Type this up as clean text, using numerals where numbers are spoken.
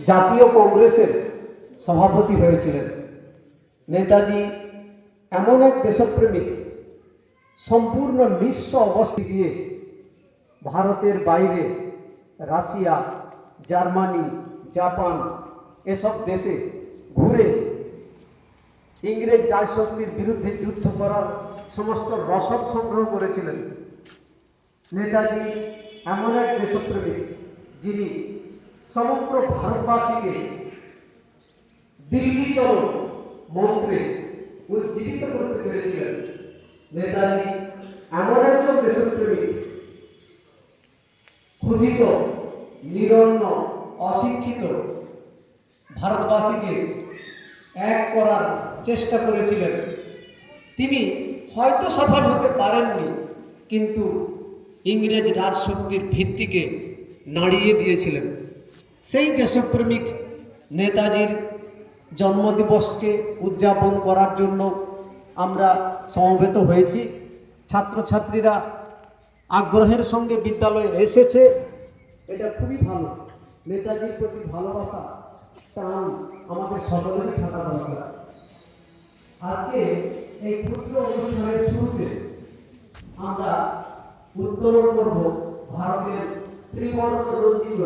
জাতীয় কংগ্রেসের সভাপতি হয়েছিলেন। নেতাজি এমন এক দেশপ্রেমিক, সম্পূর্ণ নিঃস্ব অবস্থা দিয়ে ভারতের বাইরে রাশিয়া, জার্মানি, জাপান এসব দেশে ঘুরে ইংরেজ রাজশক্তির বিরুদ্ধে যুদ্ধ করার সমস্ত রসদ সংগ্রহ করেছিলেন। নেতাজি এমন এক দেশপ্রেমিক যিনি সমগ্র ভারতবাসীকে দিল্লি চলো মন্ত্রে উজ্জীবিত করতে পেরেছিলেন। নেতাজি এমন একজন দেশপ্রেমিক, ক্ষুধিত, নিরন্ন, অশিক্ষিত ভারতবাসীকে এক করার চেষ্টা করেছিলেন। তিনি হয়তো সফল হতে পারেননি, কিন্তু ইংরেজ রাজশক্তির ভিত্তিকে নাড়িয়ে দিয়েছিলেন। সেই দেশপ্রেমিক নেতাজির জন্মদিবসকে উদযাপন করার জন্য আমরা সমবেত হয়েছি। ছাত্রছাত্রীরা আগ্রহের সঙ্গে বিদ্যালয়ে এসেছে, এটা খুবই ভালো। নেতাজির প্রতি ভালোবাসা টান আমাদের সকলেরই থাকা দরকার। আজকে এই ক্ষুদ্র অনুষ্ঠানের শুরুতে আমরা উত্তোলন করব ভারতের ত্রিবর্ণ রঞ্জিত